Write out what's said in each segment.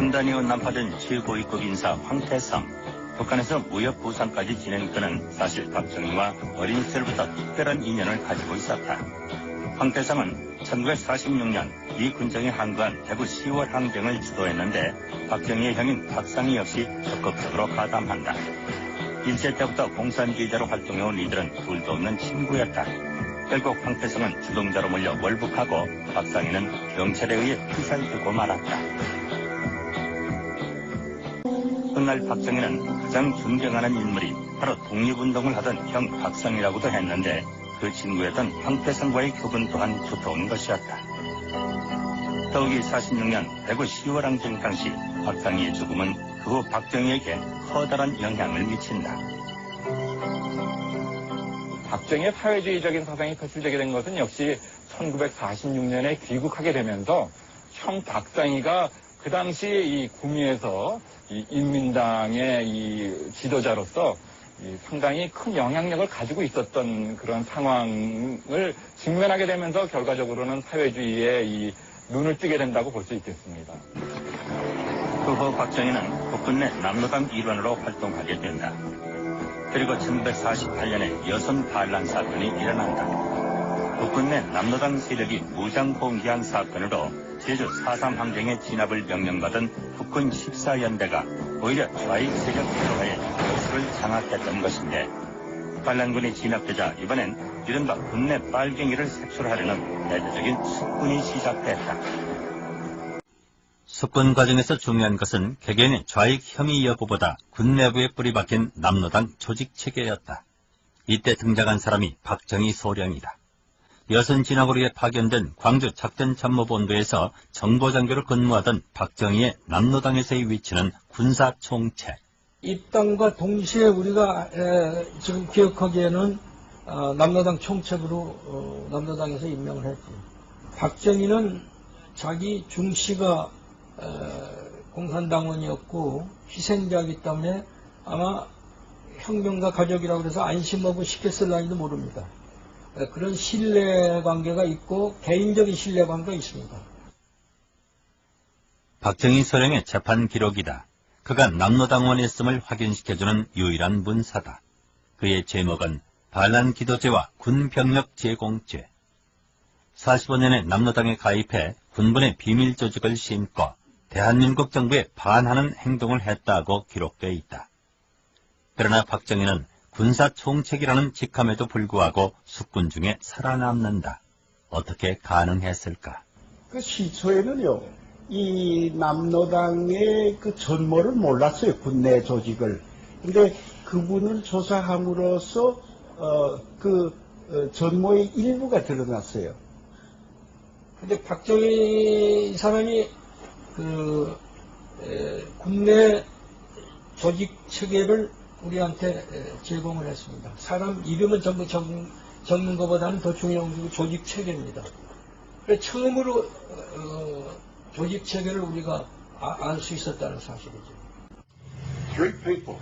군 단위로 난파된 최고위급 인사 황태성. 북한에서 무역 부상까지 지낸 그는 사실 박정희와 어린 시절부터 특별한 인연을 가지고 있었다. 황태성은 1946년 이 군정이 항거한 대구 10월 항쟁을 주도했는데 박정희의 형인 박상희 역시 적극적으로 가담한다. 일제 때부터 공산주의자로 활동해온 이들은 둘도 없는 친구였다. 결국 황태성은 주동자로 몰려 월북하고 박상희는 경찰에 의해 피살되고 말았다. 훗날 박정희는 가장 존경하는 인물이 바로 독립운동을 하던 형 박상희라고도 했는데 그 친구였던 황태성과의 교분 또한 두터운 것이었다. 더욱이 46년 대구 10월 항쟁 당시 박상희의 죽음은 그 후 박정희에게 커다란 영향을 미친다. 박정희의 사회주의적인 사상이 표출되게 된 것은 역시 1946년에 귀국하게 되면서 형 박상희가 그 당시 이 구미에서 이 인민당의 이 지도자로서 상당히 큰 영향력을 가지고 있었던 그런 상황을 직면하게 되면서 결과적으로는 사회주의에 이 눈을 뜨게 된다고 볼 수 있겠습니다. 그 후 박정희는 국군 내 남로당 일원으로 활동하게 된다. 그리고 1948년에 여선 반란 사건이 일어난다. 국군 내 남로당 세력이 무장 봉기한 사건으로 제주 4.3 항쟁에 진압을 명령받은 국군 14연대가 오히려 좌익 세력 대화에 역수를 장악했던 것인데 반란군이 진압되자 이번엔 이른바 군내 빨갱이를 색출하려는 대대적인 숙군이 시작됐다. 숙군 과정에서 중요한 것은 개개인의 좌익 혐의 여부보다 군 내부에 뿌리 박힌 남로당 조직체계였다. 이때 등장한 사람이 박정희 소령이다. 여선 진압으로 위해 파견된 광주 작전참모본부에서 정보장교로 근무하던 박정희의 남로당에서의 위치는 군사총책. 입당과 동시에 우리가 지금 기억하기에는 남로당 총책으로 남로당에서 임명을 했지. 박정희는 자기 중씨가 공산당원이었고 희생자이기 때문에 아마 혁명가 가족이라고 해서 안심하고 시켰을 나이도 모릅니다. 그런 신뢰관계가 있고 개인적인 신뢰관계가 있습니다. 박정희 소령의 재판 기록이다. 그가 남로당원이었음을 확인시켜주는 유일한 문사다. 그의 제목은 반란 기도제와 군병력 제공죄. 45년에 남로당에 가입해 군분의 비밀 조직을 심고 대한민국 정부에 반하는 행동을 했다고 기록되어 있다. 그러나 박정희는 군사총책이라는 직함에도 불구하고 숙군 중에 살아남는다. 어떻게 가능했을까? 그 시초에는요, 이 남로당의 그 전모를 몰랐어요, 군내 조직을. 근데 그분을 조사함으로써 전모의 일부가 드러났어요. 근데 박정희 사람이 군내 조직 체계를 우리한테 제공을 했습니다. 사람 이름을 전부 적는 것보다는 더 중요한 게 조직 체계입니다. 그래서 처음으로 조직 체계를 우리가 알 수 있었다는 사실이죠. Three people,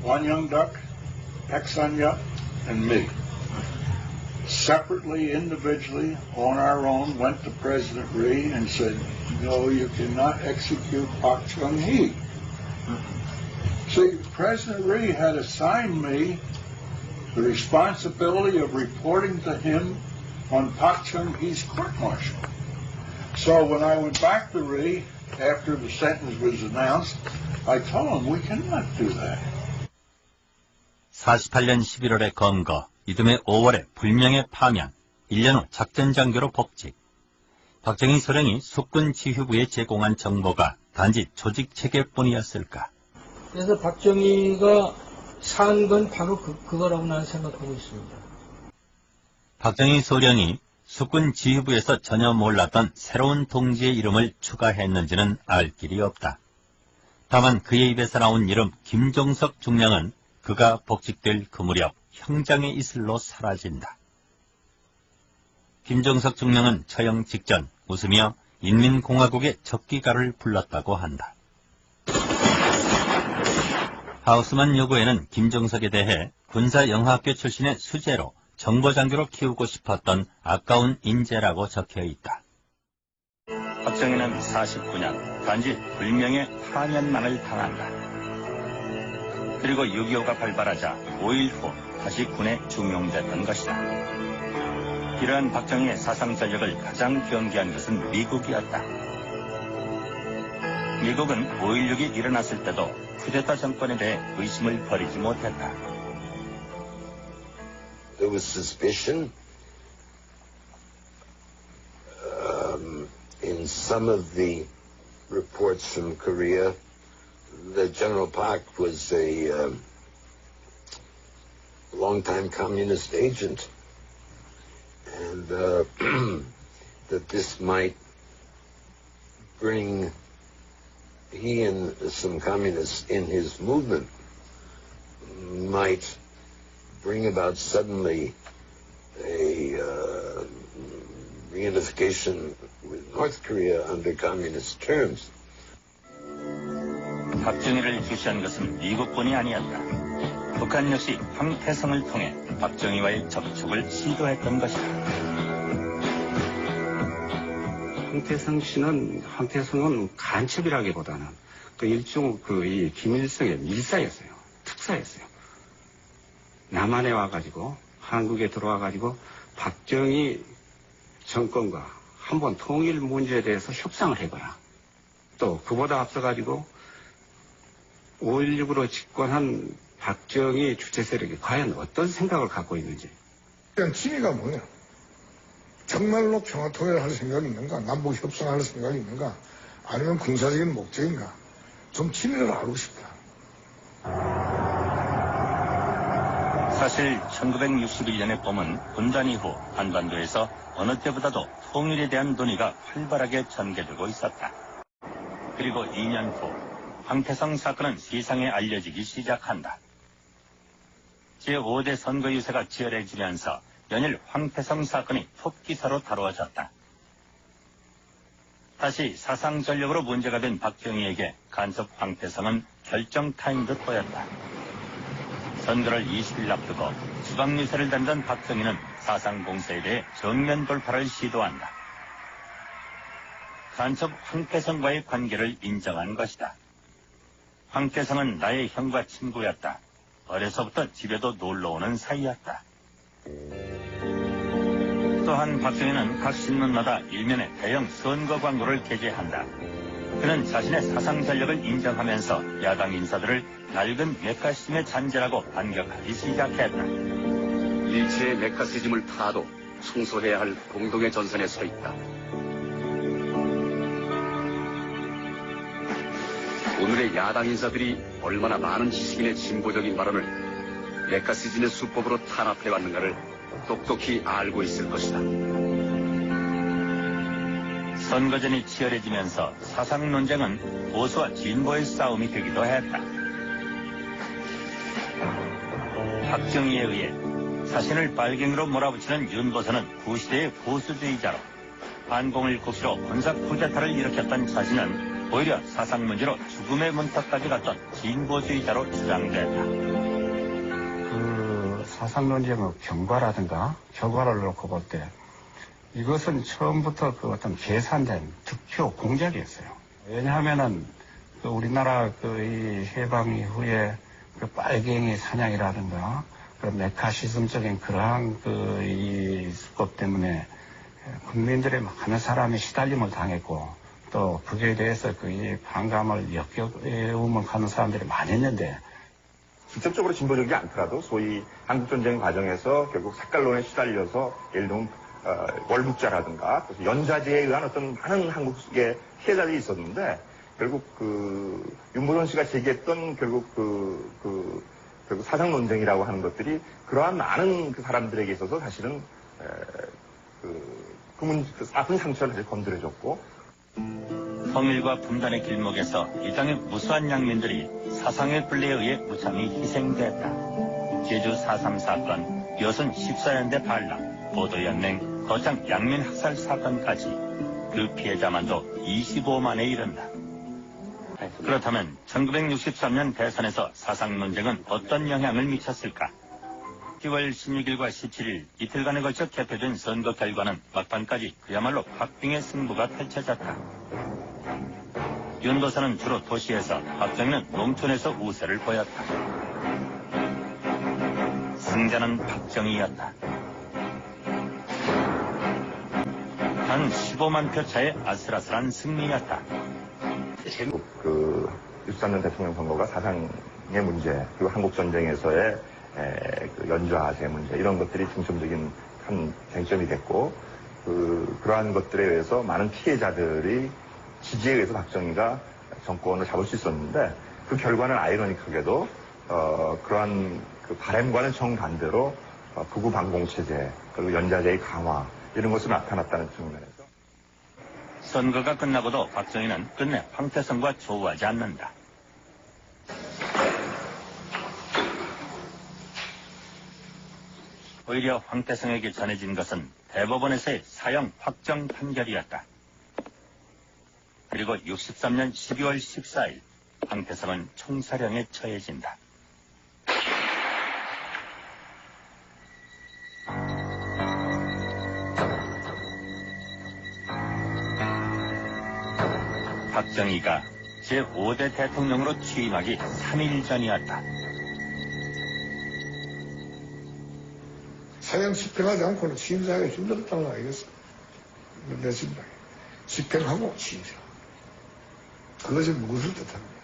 one young duck, Paksanya, and me. Separately, individually, on our own, went to President Rhee and said, no, you cannot execute Pak Chung-hee. See, President Rhee had assigned me the responsibility of reporting to him on Pak Chung-hee's court-martial. So when I went back to Rhee, after the sentence was announced, I told him we cannot do that. 48년 11월에 검거, 이듬해 5월에 불명예 파면, 1년 후 작전장교로 복직. 박정희 소령이 숙군 지휘부에 제공한 정보가 단지 조직체계뿐이었을까? 그래서 박정희가 산 건 바로 그거라고 나는 생각하고 있습니다. 박정희 소령이 숙군 지휘부에서 전혀 몰랐던 새로운 동지의 이름을 추가했는지는 알 길이 없다. 다만 그의 입에서 나온 이름 김종석 중령은 그가 복직될 그 무렵 형장의 이슬로 사라진다. 김종석 중령은 처형 직전 웃으며 인민공화국의 적기가를 불렀다고 한다. 하우스만 요구에는 김종석에 대해 군사영화학교 출신의 수재로 정보장교로 키우고 싶었던 아까운 인재라고 적혀있다. 박정희는 49년 단지 불명예 파면만을 당한다. 그리고 6.25가 발발하자 5일 후 다시 군에 중용됐던 것이다. 이러한 박정희의 사상 전력을 가장 경계한 것은 미국이었다. 미국은 5.16이 일어났을 때도 쿠데타 정권에 대해 의심을 버리지 못했다. There was suspicion in some of the reports from Korea that General Park was a long-time communist agent, and that this might bring he and some communists in his movement might bring about suddenly a reunification with North Korea under communist terms. 박정희를 주시한 것은 미국뿐이 아니었다. 북한 역시 황태성을 통해 박정희와의 접촉을 시도했던 것이다. 황태성은 간첩이라기보다는 일종 이 김일성의 밀사였어요. 특사였어요. 남한에 와가지고 한국에 들어와가지고 박정희 정권과 한번 통일 문제에 대해서 협상을 해봐라. 또 그보다 앞서가지고 5.16으로 집권한 박정희 주체 세력이 과연 어떤 생각을 갖고 있는지. 그냥 취미가 뭐냐? 정말로 평화 통일을 할 생각이 있는가? 남북 협상할 생각이 있는가? 아니면 군사적인 목적인가? 좀 취미를 알고 싶다. 사실 1961년의 봄은 분단 이후 한반도에서 어느 때보다도 통일에 대한 논의가 활발하게 전개되고 있었다. 그리고 2년 후 황태성 사건은 세상에 알려지기 시작한다. 제5대 선거 유세가 치열해지면서 연일 황태성 사건이 톱기사로 다루어졌다. 다시 사상 전력으로 문제가 된 박정희에게 간섭 황태성은 결정타인 듯 보였다. 선거를 20일 앞두고 수박 유세를 단던 박정희는 사상 공세에 대해 정면 돌파를 시도한다. 간첩 황태성과의 관계를 인정한 것이다. 황태성은 나의 형과 친구였다. 어려서부터 집에도 놀러오는 사이였다. 또한 박정희는 각 신문마다 일면에 대형 선거 광고를 게재한다. 그는 자신의 사상 전력을 인정하면서 야당 인사들을 낡은 메카시즘의 잔재라고 반격하기 시작했다. 일체의 메카시즘을 타도 청소해야 할 공동의 전선에 서 있다. 오늘의 야당 인사들이 얼마나 많은 지식인의 진보적인 발언을 메카시즘의 수법으로 탄압해왔는가를 똑똑히 알고 있을 것이다. 선거전이 치열해지면서 사상 논쟁은 보수와 진보의 싸움이 되기도 했다. 박정희에 의해 자신을 빨갱이로 몰아붙이는 윤보선은 구시대의 보수주의자로 반공을 국시로 군사 쿠데타를 일으켰던 자신은 오히려 사상 문제로 죽음의 문턱까지 갔던 진보주의자로 주장됐다. 사상 논쟁의 경과라든가 결과를 놓고 볼 때 이것은 처음부터 어떤 계산된 득표 공작이었어요. 왜냐하면은 우리나라 이 해방 이후에 빨갱이 사냥이라든가 메카시즘적인 그러한 이 수법 때문에 국민들의 많은 사람이 시달림을 당했고 또 그에 대해서 이 반감을 역겨움을 하는 사람들이 많이 있는데 직접적으로 진보적이지 않더라도 소위 한국전쟁 과정에서 결국 색깔론에 시달려서 예를 들면 월북자라든가 연좌제에 의한 어떤 많은 한국의 피해자들이 있었는데 결국 윤보선 씨가 제기했던 결국 결국 사상 논쟁이라고 하는 것들이 그러한 많은 사람들에게 있어서 사실은 아픈 상처를 사실 건드려줬고 통일과 분단의 길목에서 이 땅의 무수한 양민들이 사상의 굴레에 의해 무참히 희생됐다. 제주 4.3 사건, 여순 14연대 반란, 보도연맹, 거창 양민 학살 사건까지 그 피해자만도 25만에 이른다. 그렇다면 1963년 대선에서 사상 논쟁은 어떤 영향을 미쳤을까? 10월 16일과 17일 이틀간에 걸쳐 개표된 선거 결과는 막판까지 그야말로 박빙의 승부가 펼쳐졌다. 윤도선은 주로 도시에서, 박정희는 농촌에서 우세를 보였다. 승자는 박정희였다. 단 15만 표 차의 아슬아슬한 승리였다. 그 63년 대통령 선거가 사상의 문제, 그리고 한국 전쟁에서의 그 연좌제 문제, 이런 것들이 중점적인 한 쟁점이 됐고, 그러한 것들에 의해서 많은 피해자들이 지지에 의해서 박정희가 정권을 잡을 수 있었는데, 그 결과는 아이러니하게도 그러한 그 바람과는 정반대로 극우 반공체제, 그리고 연좌제의 강화, 이런 것이 나타났다는 측면에서. 선거가 끝나고도 박정희는 끝내 황태성과 조우하지 않는다. 오히려 황태성에게 전해진 것은 대법원에서의 사형 확정 판결이었다. 그리고 63년 12월 14일 황태성은 총사령에 처해진다. 박정희가 제5대 대통령으로 취임하기 3일 전이었다. 사형 집행하지 않고는 취임사하기 힘들었다는 거 알겠어. 내 생각에. 집행하고 취임사. 그것이 무엇을 뜻합니까?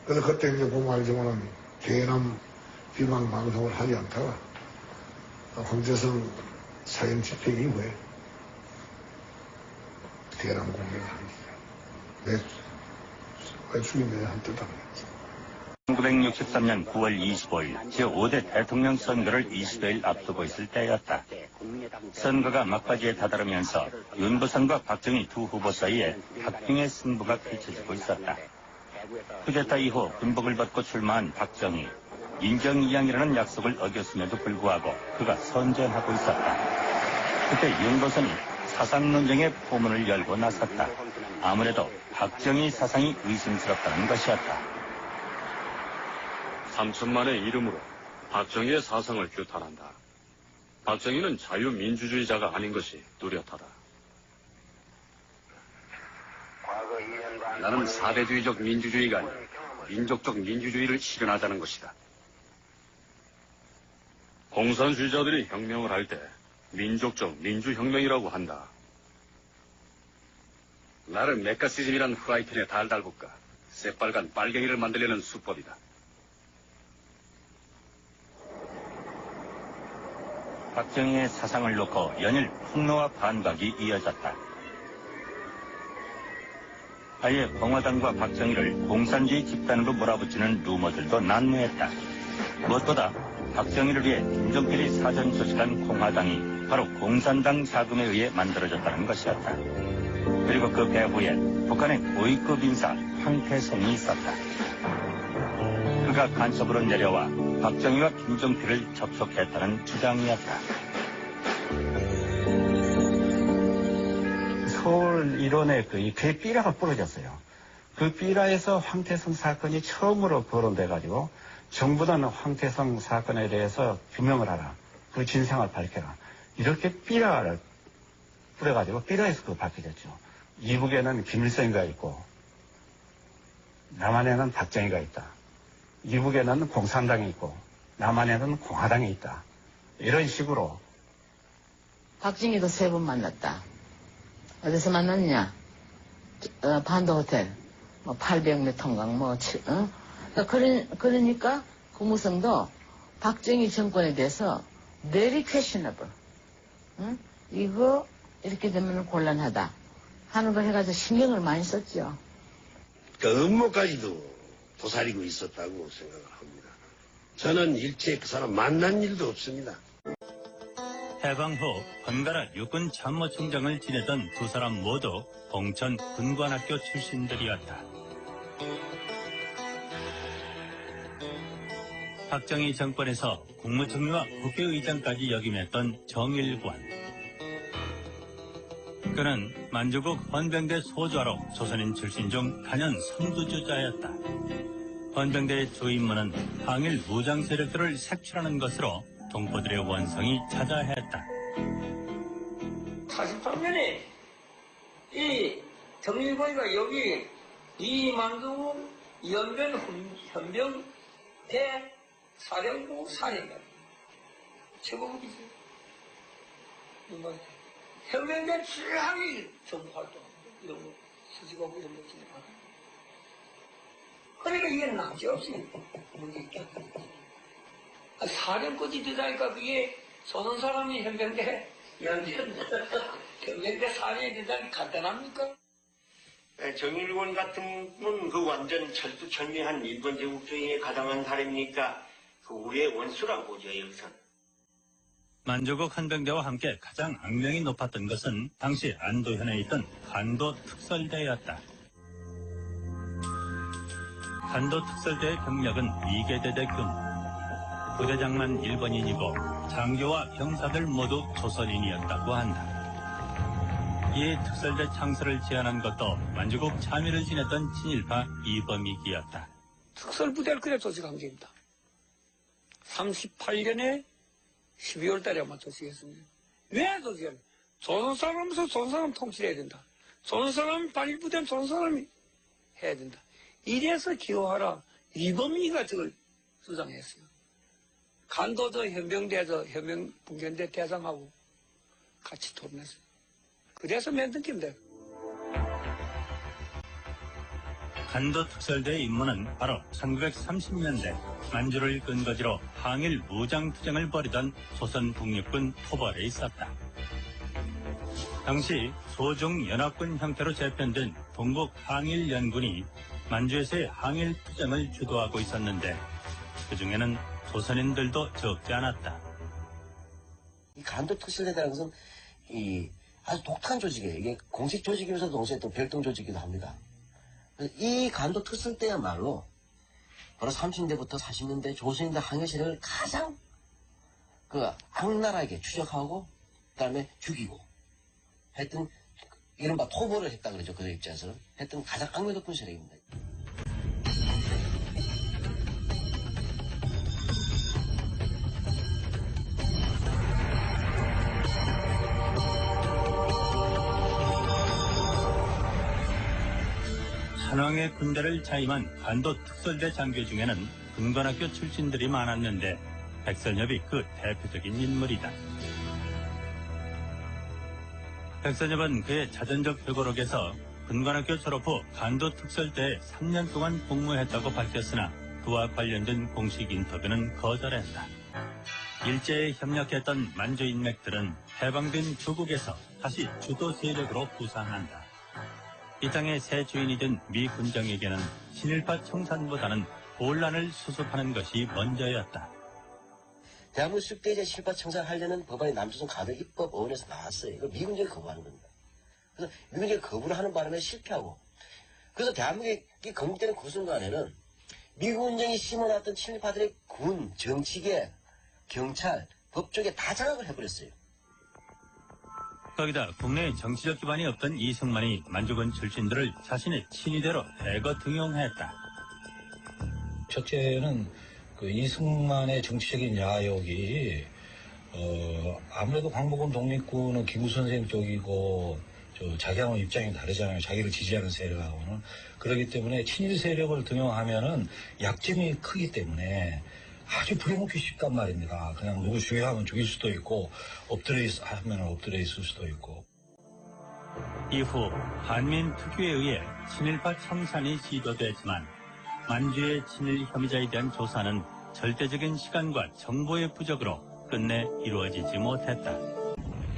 그래서 그때 이제 보면 알지만은 대남 비방 방송을 하지 않다가 황태성 사형 집행 이후에 대남 공개를 합니다. 왜 죽임에 한 뜻 합니다. 1963년 9월 25일 제5대 대통령 선거를 20여일 앞두고 있을 때였다. 선거가 막바지에 다다르면서 윤도선과 박정희 두 후보 사이에 박빙의 승부가 펼쳐지고 있었다. 쿠데타 이후 군복을 벗고 출마한 박정희, 인정이양이라는 약속을 어겼음에도 불구하고 그가 선전하고 있었다. 그때 윤도선이 사상논쟁의 포문을 열고 나섰다. 아무래도 박정희 사상이 의심스럽다는 것이었다. 3천만의 이름으로 박정희의 사상을 규탄한다. 박정희는 자유민주주의자가 아닌 것이 뚜렷하다. 나는 사대주의적 민주주의가 아닌 민족적 민주주의를 실현하자는 것이다. 공산주의자들이 혁명을 할 때 민족적 민주혁명이라고 한다. 나는 메카시즘이란 후라이팬에 달달볶아 새빨간 빨갱이를 만들려는 수법이다. 박정희의 사상을 놓고 연일 폭로와 반박이 이어졌다. 아예 공화당과 박정희를 공산주의 집단으로 몰아붙이는 루머들도 난무했다. 무엇보다 박정희를 위해 김종필이 사전 소식한 공화당이 바로 공산당 자금에 의해 만들어졌다는 것이었다. 그리고 그 배후에 북한의 고위급 인사 황태성이 있었다. 그가 간첩으로 내려와 박정희와 김종필을 접촉했다는 주장이었다. 서울 일원에 이 폐삐라가 부러졌어요. 그 삐라에서 황태성 사건이 처음으로 거론돼가지고 정부는 황태성 사건에 대해서 규명을 하라. 그 진상을 밝혀라. 이렇게 삐라를 뿌려가지고 삐라에서 그거 밝혀졌죠. 이북에는 김일성이가 있고 남한에는 박정희가 있다. 이북에는 공산당이 있고 남한에는 공화당이 있다. 이런 식으로. 박정희도 3번 만났다. 어디서 만났냐? 반도 호텔, 800몇 통강, 그러니까 고무성도 박정희 정권에 대해서 very questionable. 이거 이렇게 되면 곤란하다 하는 거 해가지고 신경을 많이 썼죠. 그 음모까지도 도사리고 있었다고 생각을 합니다. 저는 일체 그 사람 만난 일도 없습니다. 해방 후 번갈아 육군 참모총장을 지내던 두 사람 모두 봉천 군관학교 출신들이었다. 박정희 정권에서 국무총리와 국회의장까지 역임했던 정일관. 그는 만주국 헌병대 소좌로 조선인 출신 중 단연 선두주자였다. 헌병대의 주 임무는 항일 무장 세력들을 색출하는 것으로 동포들의 원성이 자자했다. 43년에 이 정일권이가 여기 이만두 연변 현병 대사령부 사령관 최고급이죠. 현병대 7항이 정부활동 이런 거 수직하고 이런 거 진행하고 그러니까 이게 나지없이 문제 있다. 사령까지 되다니까 그게 소선 사람이 현병대 현병대 사령이 되다니 간단합니까? 정일권 같은 분은 그 완전 철두철미한 일본 제국주의에 가담한 사람이니까 그 우리의 원수라고 보죠, 여기선. 만주국 헌병대와 함께 가장 악명이 높았던 것은 당시 안도현에 있던 간도 특설대였다. 간도 특설대의 병력은 2개대대군. 부대장만 일본인이고 장교와 병사들 모두 조선인이었다고 한다. 이 특설대 창설을 제안한 것도 만주국 참의를 지냈던 친일파 이범익이었다. 특설부대를 그래 조직한 겁니다. 38년에 12월 달에 아마 조직했습니다. 왜 조직했냐? 조선 사람에서 조선 사람 통치해야 된다. 조선 사람 반일부대는 조선 사람이 해야 된다. 이래서 기호하라 이범익이가 저걸 주장했어요. 간도도 현병대에서 현병분견대 대장하고 같이 토론했어요. 그래서 만든 겁니다. 간도 특설대의 임무는 바로 1930년대 만주를 근거지로 항일 무장투쟁을 벌이던 조선 북녘군 토벌에 있었다. 당시 소중연합군 형태로 재편된 동국 항일연군이 만주에서의 항일투쟁을 주도하고 있었는데 그 중에는 조선인들도 적지 않았다. 이 간도 특설대라는 것은 아주 독특한 조직이에요. 이게 공식 조직이면서 동시에 또 별동 조직이기도 합니다. 이 간도 특설대야말로 바로 30년대부터 40년대 조선인들 항일 세력을 가장 악랄하게 추적하고 그다음에 죽이고 하여튼 이른바 토벌을 했다 그러죠. 그들 입장에서는 하여튼 가장 악명 높은 세력입니다. 한왕의 군대를 자임한 간도 특설대 장교 중에는 군관학교 출신들이 많았는데 백선엽이 그 대표적인 인물이다. 백선엽은 그의 자전적 회고록에서 군관학교 졸업 후 간도 특설대에 3년 동안 복무했다고 밝혔으나 그와 관련된 공식 인터뷰는 거절했다. 일제에 협력했던 만주 인맥들은 해방된 조국에서 다시 주도 세력으로 부상한다. 이 땅의 새 주인이 된 미 군정에게는 친일파 청산보다는 혼란을 수습하는 것이 먼저였다. 대한민국 10대제 친일파 청산하려는 법안이 남조선 가덕 입법 의원에서 나왔어요. 이거 미 군정이 거부하는 겁니다. 그래서 미 군정이 거부를 하는 바람에 실패하고 그래서 대한민국이 건국되는 그 순간에는 미 군정이 심어놨던 친일파들의 군, 정치계, 경찰, 법조계 다 장악을 해버렸어요. 거기다 국내에 정치적 기반이 없던 이승만이 만주군 출신들을 자신의 친위대로 대거 등용했다. 첫째는 그 이승만의 정치적인 야욕이 아무래도 광복군 독립군은 김구 선생 쪽이고 자기하고는 입장이 다르잖아요. 자기를 지지하는 세력하고는. 그렇기 때문에 친일 세력을 등용하면은 약점이 크기 때문에 아주 부려먹기 쉽단 말입니다. 그냥 누구 죽여하면 죽일 수도 있고 엎드려 하면 엎드려 있을 수도 있고. 이후 한민 특유에 의해 친일파 청산이 시도됐지만 만주의 친일 혐의자에 대한 조사는 절대적인 시간과 정보의 부족으로 끝내 이루어지지 못했다.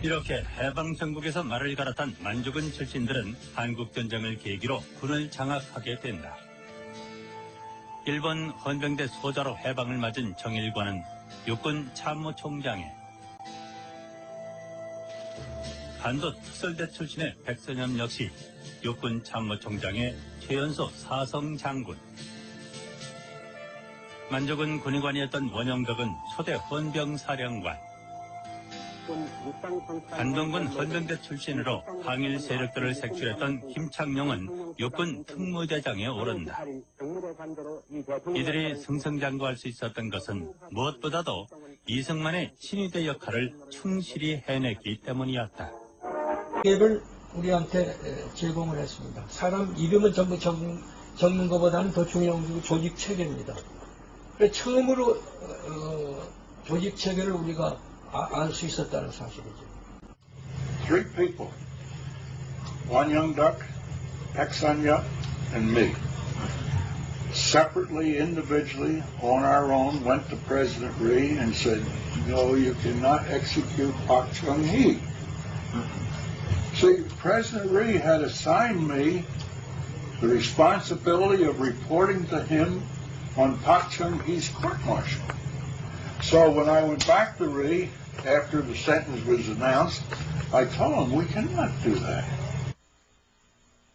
이렇게 해방정국에서 말을 갈았던 만주군 출신들은 한국전쟁을 계기로 군을 장악하게 된다. 일본 헌병대 소자로 해방을 맞은 정일관은 육군 참모총장에 간도 특설대 출신의 백선엽 역시 육군 참모총장의 최연소 사성장군, 만주군 군의관이었던 원영덕은 초대 헌병사령관, 안동군 헌병대 출신으로 항일 세력들을 색출했던 김창룡은 육군 특무대장에 오른다. 이들이 승승장구할 수 있었던 것은 무엇보다도 이승만의 친위대 역할을 충실히 해냈기 때문이었다. 을 우리한테 제공을 했습니다. 사람 이름은 전부 적는 것보다는 더 중요한 건 조직 체계입니다. 그래서 처음으로 조직 체계를 우리가 알 수 있었다는 사실이죠. 3 people, one young duck, Pak Sun-yuk, and me, separately, individually, on our own, went to President Rhee and said, no, you cannot execute Pak Chung-hee. See, President Rhee had assigned me the responsibility of reporting to him on Pak Chung-hee's court-martial. So when I went back to Rhee, after the sentence was announced, I told him we cannot do that.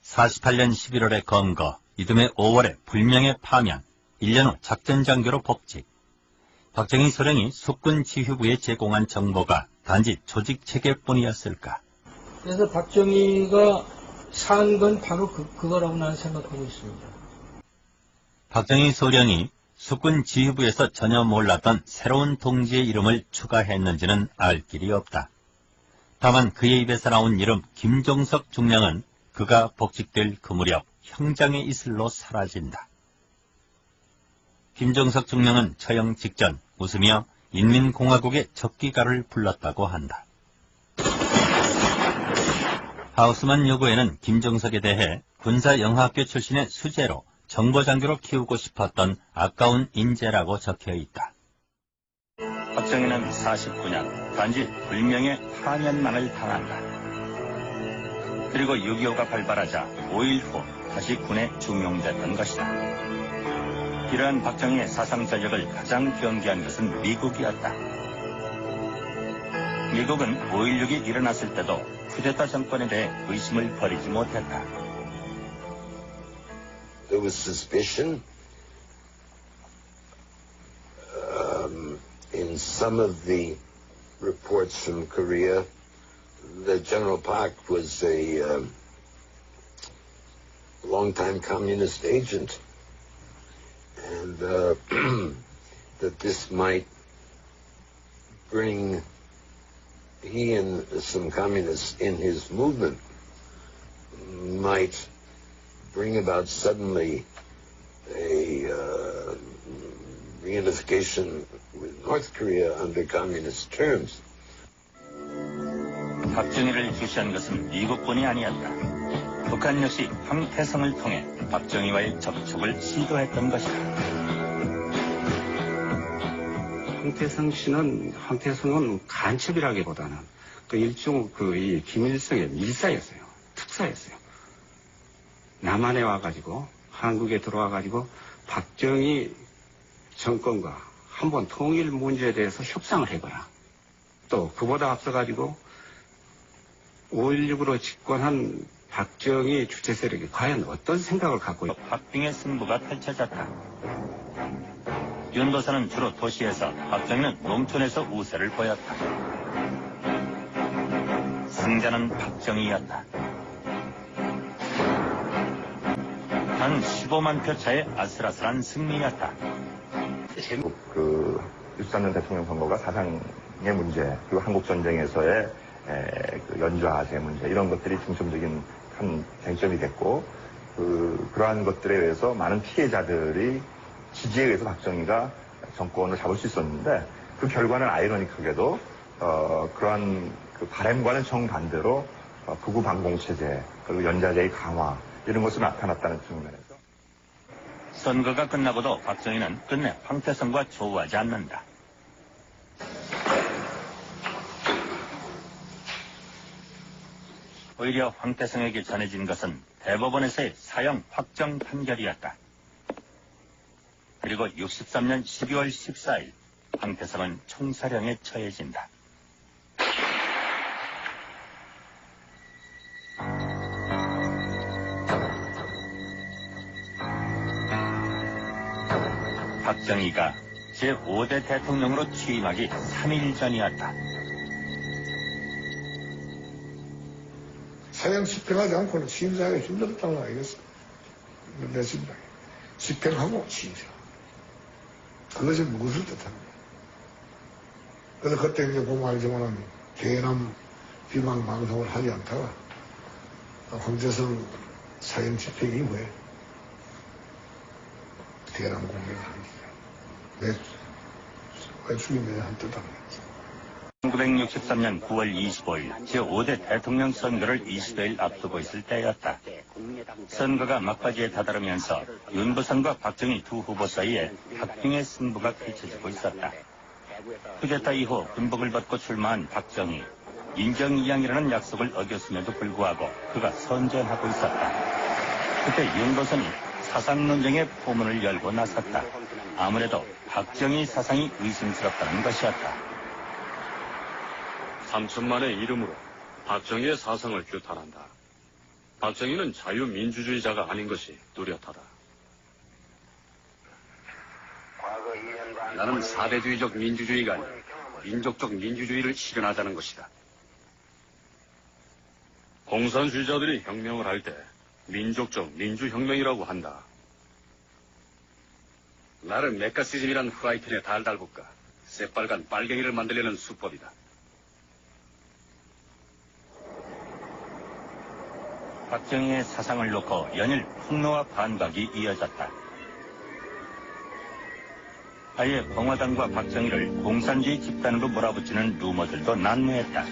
48년 11월에 검거, 이듬해 5월에 불명예 파면, 1년 후 작전장교로 복직. 박정희 소령이 숙군 지휘부에 제공한 정보가 단지 조직체계뿐이었을까? 그래서 박정희가 산 건 바로 그거라고 나는 생각하고 있습니다. 박정희 소령이 숙군 지휘부에서 전혀 몰랐던 새로운 동지의 이름을 추가했는지는 알 길이 없다. 다만 그의 입에서 나온 이름 김종석 중령은 그가 복직될 그 무렵 형장의 이슬로 사라진다. 김종석 중령은 처형 직전 웃으며 인민공화국의 적기가를 불렀다고 한다. 하우스만 여고에는 김종석에 대해 군사영화학교 출신의 수재로 정보장교로 키우고 싶었던 아까운 인재라고 적혀있다. 박정희는 49년 단지 불명예 파면만을 당한다. 그리고 6.25가 발발하자 5일 후 다시 군에 중용됐던 것이다. 이러한 박정희의 사상 전력을 가장 경계한 것은 미국이었다. 미국은 5.16이 일어났을 때도 쿠데타 정권에 대해 의심을 버리지 못했다. There was suspicion in some of the reports from Korea that General Park was a long-time communist agent, and that this might bring he and some communists in his movement might bring about suddenly a reunification with North Korea under communist terms. 박정희를 주시한 것은 미국뿐이 아니었다. 북한 역시 황태성을 통해 박정희와의 접촉을 시도했던 것이다. 황태성은 간첩이라기보다는 그 일종 이 김일성의 밀사였어요. 특사였어요. 남한에 와가지고 한국에 들어와가지고 박정희 정권과 한번 통일 문제에 대해서 협상을 해봐야. 또 그보다 앞서가지고 5.16으로 집권한 박정희 주체 세력이 과연 어떤 생각을 갖고 있고 박빙의 승부가 펼쳐졌다. 윤도선은 주로 도시에서, 박정희는 농촌에서 우세를 보였다. 승자는 박정희였다. 단 15만 표 차의 아슬아슬한 승리였다. 그 63년 대통령 선거가 사상의 문제, 그리고 한국 전쟁에서의 그 연좌제 문제, 이런 것들이 중점적인 한 쟁점이 됐고, 그러한 것들에 의해서 많은 피해자들이 지지에 의해서 박정희가 정권을 잡을 수 있었는데, 그 결과는 아이러니하게도 그러한 그 바람과는 정반대로 극우 반공체제, 그리고 연좌제의 강화, 이런 것으로 나타났다는 측면에서 선거가 끝나고도 박정희는 끝내 황태성과 조우하지 않는다. 오히려 황태성에게 전해진 것은 대법원에서의 사형 확정 판결이었다. 그리고 63년 12월 14일 황태성은 총사령에 처해진다. 박정희가 제5대 대통령으로 취임하기 3일 전이었다. 사형 집행하지 않고는 취임사하기 힘들었다는 거 알겠어. 내 생각에. 집행하고 취임사. 그것이 무엇을 뜻합니까? 그래서 그때 이제 보면 알지만은 개남 비방 방송을 하지 않다가 황태성 사형 집행 이후에 대남 공격을 합니다. 왜 죽이느냐 한 뜻 합니다. 1963년 9월 25일 제5대 대통령 선거를 20여일 앞두고 있을 때였다. 선거가 막바지에 다다르면서 윤부선과 박정희 두 후보 사이에 박빙의 승부가 펼쳐지고 있었다. 쿠데타 이후 군복을 벗고 출마한 박정희, 인정이양이라는 약속을 어겼음에도 불구하고 그가 선전하고 있었다. 그때 윤부선이 사상논쟁의 포문을 열고 나섰다. 아무래도 박정희 사상이 의심스럽다는 것이었다. 3천만의 이름으로 박정희의 사상을 규탄한다. 박정희는 자유민주주의자가 아닌 것이 뚜렷하다. 나는 사대주의적 민주주의가 아닌 민족적 민주주의를 실현하자는 것이다. 공산주의자들이 혁명을 할 때 민족적 민주혁명이라고 한다. 나는 메카시즘이란 후라이팬에 달달 볶아 새빨간 빨갱이를 만들려는 수법이다. 박정희의 사상을 놓고 연일 폭로와 반박이 이어졌다. 아예 공화당과 박정희를 공산주의 집단으로 몰아붙이는 루머들도 난무했다.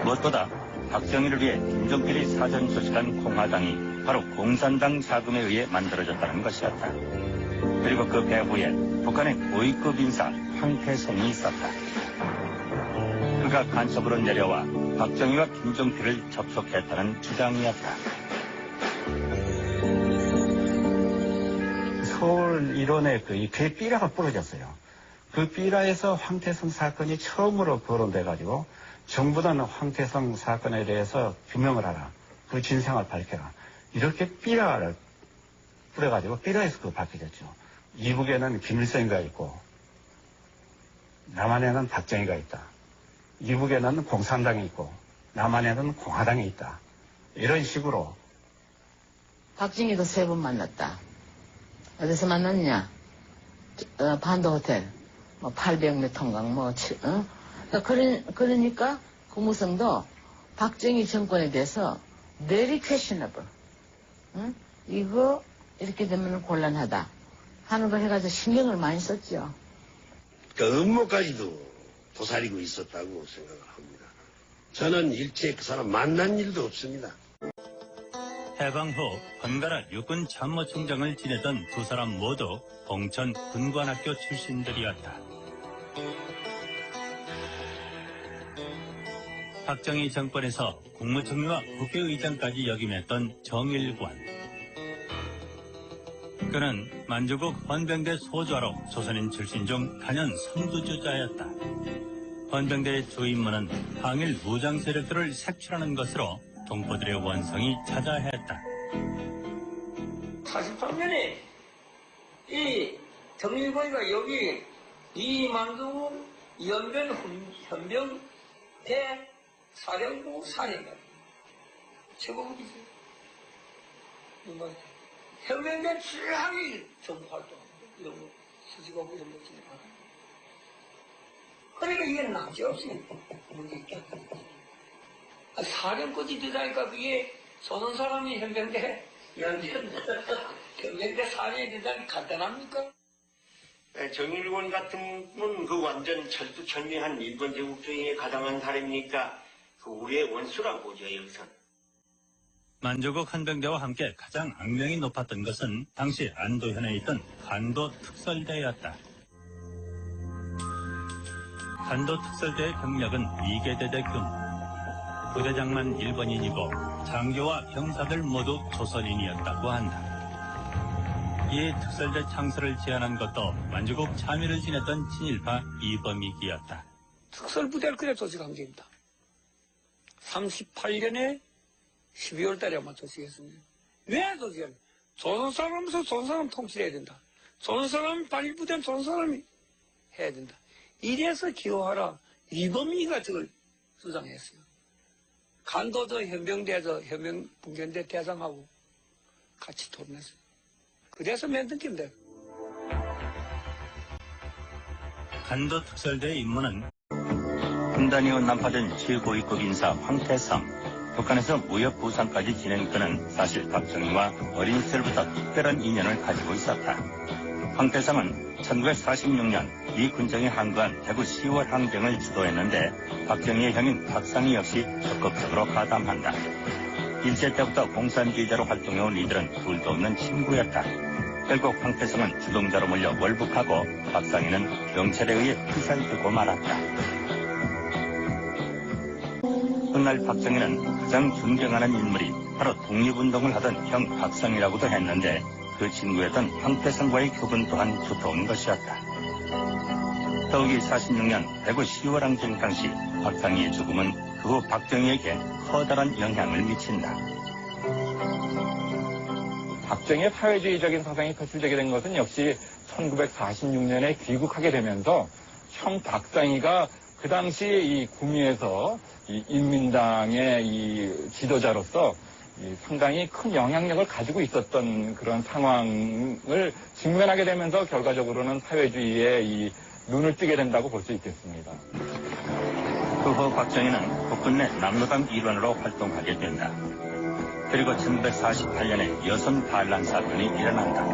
무엇보다 박정희를 위해 김종필이 사전 소식한 공화당이 바로 공산당 자금에 의해 만들어졌다는 것이었다. 그리고 그 배후에 북한의 고위급 인사 황태성이 있었다. 그가 간첩으로 내려와 박정희와 김종필을 접촉했다는 주장이었다. 서울 일원에 그 삐라가 부러졌어요. 그 삐라에서 황태성 사건이 처음으로 거론돼가지고 정부는 황태성 사건에 대해서 규명을 하라. 그 진상을 밝혀라. 이렇게 삐라를 뿌려가지고 삐라에서 그거 밝혀졌죠. 이북에는 김일성이가 있고 남한에는 박정희가 있다. 이북에는 공산당이 있고 남한에는 공화당이 있다. 이런 식으로. 박정희도 3번 만났다. 어디서 만났냐? 반도 호텔, 800몇 통강, 그러니까 고무성도 박정희 정권에 대해서 very questionable. 이거 이렇게 되면 곤란하다 하는 거 해가지고 신경을 많이 썼죠. 그 음모까지도 도사리고 있었다고 생각을 합니다. 저는 일체 그 사람 만난 일도 없습니다. 해방 후 번갈아 육군 참모총장을 지내던 두 사람 모두 봉천 군관학교 출신들이었다. 박정희 정권에서 국무총리와 국회의장까지 역임했던 정일관. 그는 만주국 헌병대 소좌로 조선인 출신 중 단연 선두주자였다. 헌병대의 주 임무는 항일 무장 세력들을 색출하는 것으로 동포들의 원성이 자자했다. 43년에 이 정일권이가 여기 이만두 연변 현병대 사령부 사령관 최고급이죠. 현병대 출항이 정부활동 이런 거 수직하고 이런 거 진행하고 그러니까 이게 남지없이 문제 있겠다. 사령까지 되다니까 그게 조선 사람이 현병대 현병대 사령이 되다니 간단합니까? 정일권 같은 분 그 완전 철두철미한 일본 제국주의에 가담한 사람이니까 그 우리의 원수라고 보죠 여기선. 만주국 헌병대와 함께 가장 악명이 높았던 것은 당시 안도현에 있던 간도 특설대였다. 간도 특설대의 병력은 2개대대군. 부대장만 일본인이고 장교와 병사들 모두 조선인이었다고 한다. 이에 특설대 창설을 제안한 것도 만주국 참여를 지냈던 친일파 이범익이었다. 특설부대를 그래 조직한 겁니다. 38년에 12월 달에 아마 조직했습니다. 왜 조직했냐? 조선 사람에서 조선 사람 통치해야 된다. 조선 사람이 반일부대는 조선 사람이 해야 된다. 이래서 기호하라. 이범익이가 저걸 주장했어요. 간도도 현병대에서 현병 분견대 대장하고 같이 토론했어요. 그래서 만든 겁니다. 간도 특설대의 임무는 분단이후 난파된 최고위급 인사 황태성, 북한에서 무역 부상까지 지낸 그는 사실 박정희와 어린 시절부터 특별한 인연을 가지고 있었다. 황태성은 1946년 이 군정이 항거한 대구 10월 항쟁을 주도했는데 박정희의 형인 박상희 역시 적극적으로 가담한다. 일제 때부터 공산주의자로 활동해온 이들은 둘도 없는 친구였다. 결국 황태성은 주동자로 몰려 월북하고 박상희는 경찰에 의해 피살되고 말았다. 훗날 박정희는 가장 존경하는 인물이 바로 독립운동을 하던 형 박상희라고도 했는데 그 친구였던 황태성과의 교분 또한 두터운 것이었다. 더욱이 46년 대구 10월 항쟁 당시 박상희의 죽음은 그 후 박정희에게 커다란 영향을 미친다. 박정희의 사회주의적인 사상이 표출되게 된 것은 역시 1946년에 귀국하게 되면서 형 박상희가 그 당시 이 구미에서 이 인민당의 이 지도자로서 상당히 큰 영향력을 가지고 있었던 그런 상황을 직면하게 되면서 결과적으로는 사회주의에 이 눈을 뜨게 된다고 볼 수 있겠습니다. 그 후 박정희는 국군 내 남로당 일원으로 활동하게 된다. 그리고 1948년에 여선 반란 사건이 일어난다.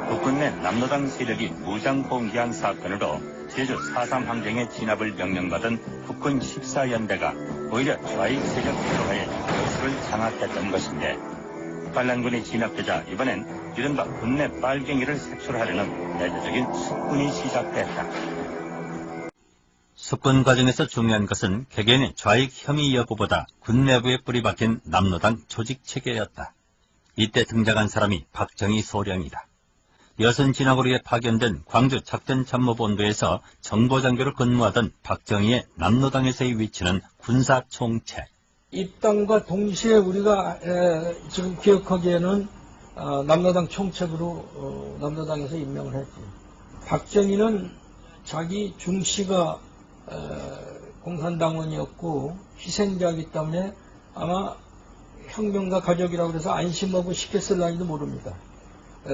국군 내 남로당 세력이 무장 봉기한 사건으로 제주 4.3 항쟁에 진압을 명령받은 국군 14연대가 오히려 좌익 세력 주도하에 여수를 장악했던 것인데 반란군이 진압되자 이번엔 이른바 군내 빨갱이를 색출하려는 대대적인 숙군이 시작됐다. 숙군 과정에서 중요한 것은 개개인의 좌익 혐의 여부보다 군 내부에 뿌리 박힌 남로당 조직체계였다. 이때 등장한 사람이 박정희 소령이다. 여선 진압으로 위해 파견된 광주 작전참모본부에서 정보장교로 근무하던 박정희의 남로당에서의 위치는 군사총책. 입당과 동시에 우리가 지금 기억하기에는 남로당 총책으로 남로당에서 임명을 했지. 박정희는 자기 중씨가 공산당원이었고 희생자이기 때문에 아마 혁명가 가족이라고 해서 안심하고 시켰을지도 모릅니다.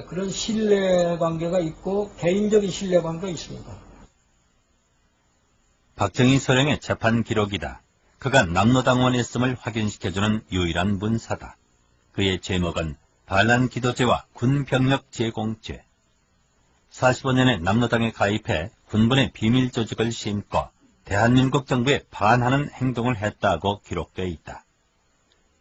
그런 신뢰관계가 있고 개인적인 신뢰관계가 있습니다. 박정희 소령의 재판 기록이다. 그가 남로당원이었음을 확인시켜주는 유일한 문사다. 그의 제목은 반란 기도죄와 군병력 제공죄. 45년에 남로당에 가입해 군분의 비밀 조직을 심고 대한민국 정부에 반하는 행동을 했다고 기록되어 있다.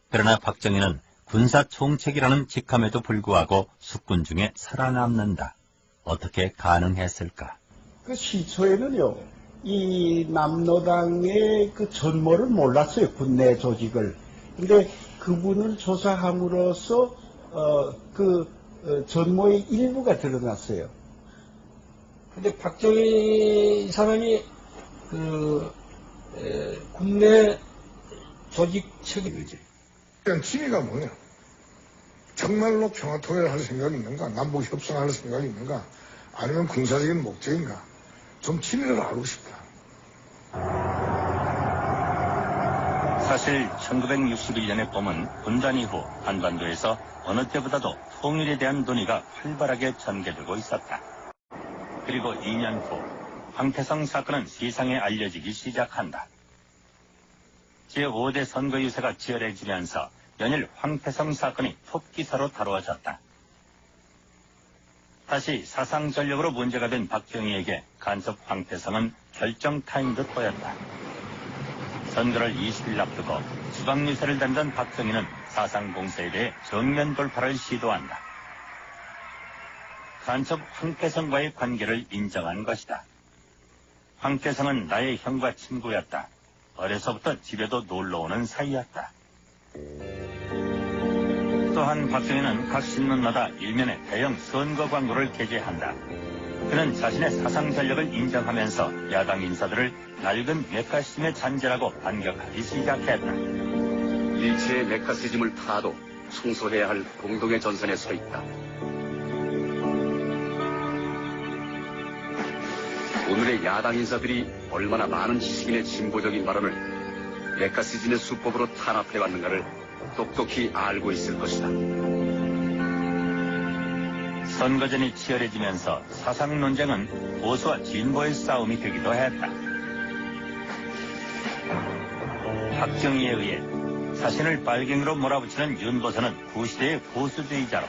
그러나 박정희는 군사총책이라는 직함에도 불구하고 숙군 중에 살아남는다. 어떻게 가능했을까? 그 시초에는요, 이 남로당의 그 전모를 몰랐어요, 군내 조직을. 근데 그분을 조사함으로써 전모의 일부가 드러났어요. 근데 박정희 사람이 군내 조직 책임이지. 그냥 취미가 뭐냐? 정말로 평화통일을 할 생각이 있는가? 남북 협상할 생각이 있는가? 아니면 군사적인 목적인가? 좀 취미를 알고 싶다. 사실 1961년의 봄은 분단 이후 한반도에서 어느 때보다도 통일에 대한 논의가 활발하게 전개되고 있었다. 그리고 2년 후 황태성 사건은 세상에 알려지기 시작한다. 제5대 선거 유세가 치열해지면서 연일 황태성 사건이 톱기사로 다루어졌다. 다시 사상 전력으로 문제가 된 박정희에게 간섭 황태성은 결정타인 듯 보였다. 선거를 20일 앞두고 수박 유세를 단던 박정희는 사상 공세에 대해 정면 돌파를 시도한다. 간첩 황태성과의 관계를 인정한 것이다. 황태성은 나의 형과 친구였다. 어려서부터 집에도 놀러오는 사이였다. 또한 박정희는 각 신문마다 일면에 대형 선거 광고를 게재한다. 그는 자신의 사상 전력을 인정하면서 야당 인사들을 낡은 메카시즘의 잔재라고 반격하기 시작했다. 일체의 메카시즘을 타도 성소해야 할 공동의 전선에 서 있다. 오늘의 야당 인사들이 얼마나 많은 지식인의 진보적인 발언을 메카시즘의 수법으로 탄압해왔는가를 똑똑히 알고 있을 것이다. 선거전이 치열해지면서 사상 논쟁은 보수와 진보의 싸움이 되기도 했다. 박정희에 의해 자신을 빨갱이로 몰아붙이는 윤보선은 구시대의 보수주의자로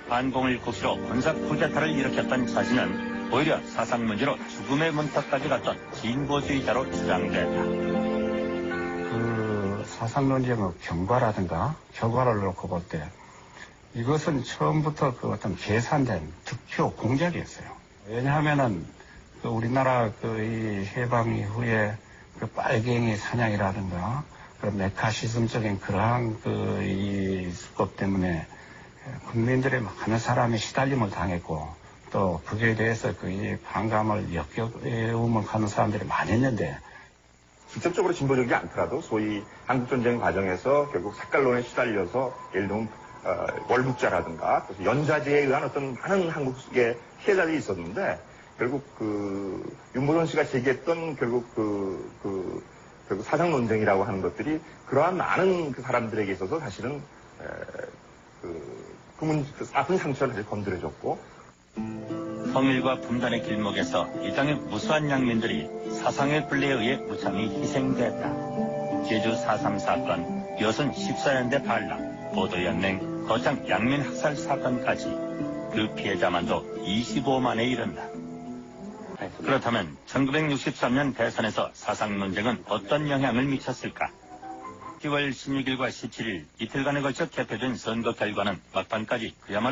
반공을 국시로 군사 쿠데타를 일으켰던 자신은 오히려 사상 문제로 죽음의 문턱까지 갔던 진보주의자로 주장됐다. 그 사상론지의 뭐 경과라든가 결과를 놓고 볼 때 이것은 처음부터 그 어떤 계산된 득표 공작이었어요. 왜냐하면은 그 우리나라 그 이 해방 이후에 그 빨갱이 사냥이라든가 그 메카시즘적인 그러한 그 이 수법 때문에 국민들의 많은 사람이 시달림을 당했고 또 그에 대해서 그 이 반감을 역겨움을 하는 사람들이 많이 있는데 직접적으로 진보적이지 않더라도 소위 한국전쟁 과정에서 결국 색깔론에 시달려서 예를 들면 월북자라든가 연좌제에 의한 어떤 많은 한국의 피해자들이 있었는데 결국 그 윤보선 씨가 제기했던 결국 결국 사상 논쟁이라고 하는 것들이 그러한 많은 그 사람들에게 있어서 사실은 그 아픈 상처를 사실 건드려줬고 통일과 분단의 길목에서 이 땅의 무수한 양민들이 사상의 굴레에 의해 무참히 희생됐다. 제주 4.3 사건, 여순 14연대 반란, 보도연맹, 거창 양민 학살 사건까지 그 피해자만도 25만에 이른다. 그렇다면 1963년 대선에서 사상 논쟁은 어떤 영향을 미쳤을까? 10월 16일과 17일 이틀간에 걸쳐 개표된 선거 결과는 막판까지 그야말로